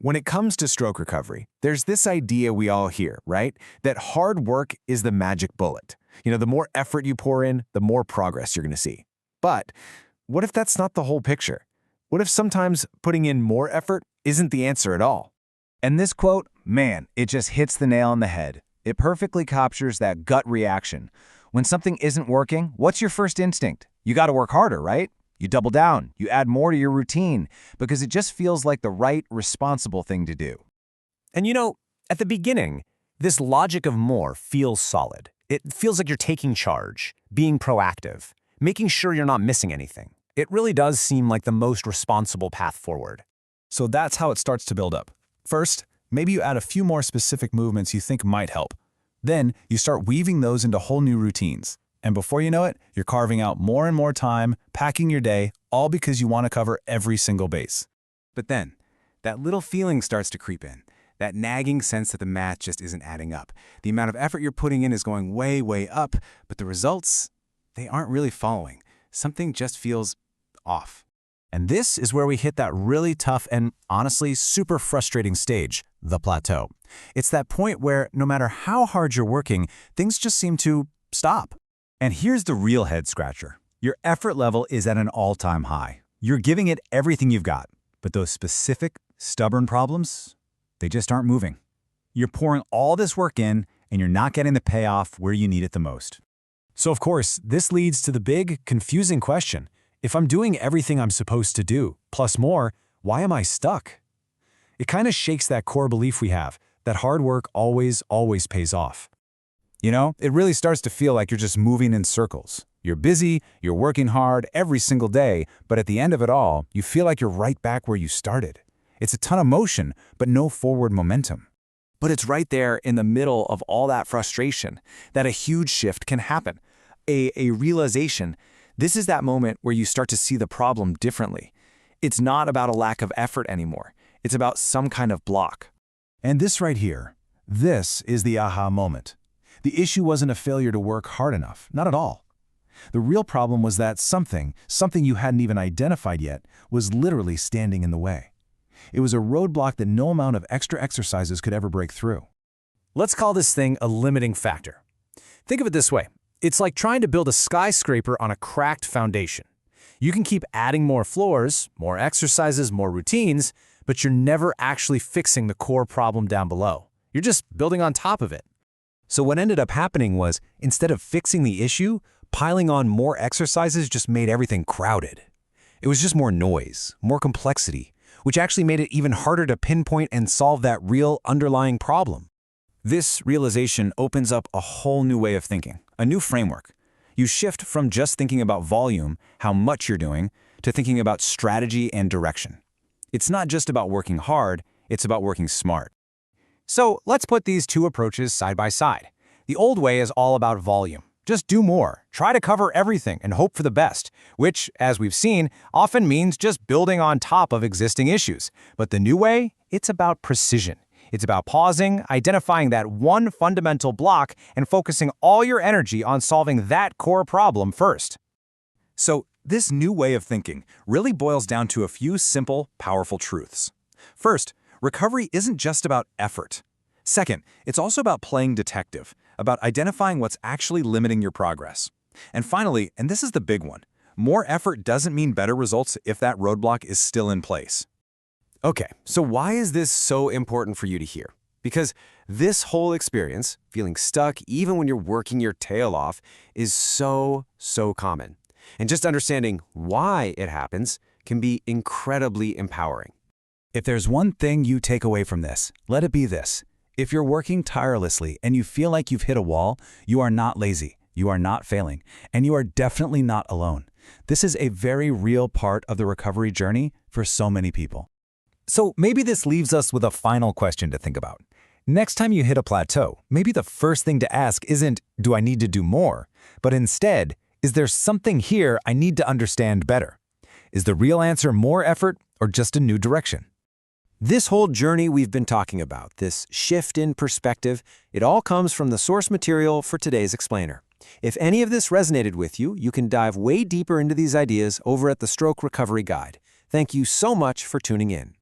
When it comes to stroke recovery, there's this idea we all hear, right? That hard work is the magic bullet. The more effort you pour in, the more progress you're going to see. But what if that's not the whole picture? What if sometimes putting in more effort isn't the answer at all? And this quote, man, it just hits the nail on the head. It perfectly captures that gut reaction. When something isn't working, what's your first instinct? You got to work harder, right? You double down, you add more to your routine, because it just feels like the right, responsible thing to do. And at the beginning, this logic of more feels solid. It feels like you're taking charge, being proactive, making sure you're not missing anything. It really does seem like the most responsible path forward. So that's how it starts to build up. First, maybe you add a few more specific movements you think might help. Then you start weaving those into whole new routines. And before you know it, you're carving out more and more time, packing your day, all because you want to cover every single base. But then, that little feeling starts to creep in. That nagging sense that the math just isn't adding up. The amount of effort you're putting in is going way, way up, but the results, they aren't really following. Something just feels off. And this is where we hit that really tough and honestly super frustrating stage, the plateau. It's that point where no matter how hard you're working, things just seem to stop. And here's the real head-scratcher. Your effort level is at an all-time high. You're giving it everything you've got, but those specific, stubborn problems, they just aren't moving. You're pouring all this work in, and you're not getting the payoff where you need it the most. So of course, this leads to the big, confusing question. If I'm doing everything I'm supposed to do, plus more, why am I stuck? It kind of shakes that core belief we have, that hard work always pays off. It really starts to feel like you're just moving in circles. You're busy, you're working hard every single day, but at the end of it all, you feel like you're right back where you started. It's a ton of motion, but no forward momentum. But it's right there in the middle of all that frustration that a huge shift can happen. A realization. This is that moment where you start to see the problem differently. It's not about a lack of effort anymore. It's about some kind of block. And this right here, this is the aha moment. The issue wasn't a failure to work hard enough, not at all. The real problem was that something you hadn't even identified yet, was literally standing in the way. It was a roadblock that no amount of extra exercises could ever break through. Let's call this thing a limiting factor. Think of it this way. It's like trying to build a skyscraper on a cracked foundation. You can keep adding more floors, more exercises, more routines, but you're never actually fixing the core problem down below. You're just building on top of it. So what ended up happening was, instead of fixing the issue, piling on more exercises just made everything crowded. It was just more noise, more complexity, which actually made it even harder to pinpoint and solve that real underlying problem. This realization opens up a whole new way of thinking, a new framework. You shift from just thinking about volume, how much you're doing, to thinking about strategy and direction. It's not just about working hard, it's about working smart. So let's put these two approaches side by side. The old way is all about volume. Just do more, try to cover everything and hope for the best, which, as we've seen, often means just building on top of existing issues. But the new way, it's about precision. It's about pausing, identifying that one fundamental block, and focusing all your energy on solving that core problem first. So this new way of thinking really boils down to a few simple, powerful truths. First, recovery isn't just about effort. Second, it's also about playing detective, about identifying what's actually limiting your progress. And finally, and this is the big one, more effort doesn't mean better results if that roadblock is still in place. Okay, so why is this so important for you to hear? Because this whole experience, feeling stuck even when you're working your tail off, is so common. And just understanding why it happens can be incredibly empowering. If there's one thing you take away from this, let it be this. If you're working tirelessly and you feel like you've hit a wall, you are not lazy, you are not failing, and you are definitely not alone. This is a very real part of the recovery journey for so many people. So maybe this leaves us with a final question to think about. Next time you hit a plateau, maybe the first thing to ask isn't, do I need to do more? But instead, is there something here I need to understand better? Is the real answer more effort or just a new direction? This whole journey we've been talking about, this shift in perspective, it all comes from the source material for today's explainer. If any of this resonated with you, you can dive way deeper into these ideas over at the Stroke Recovery Guide. Thank you so much for tuning in.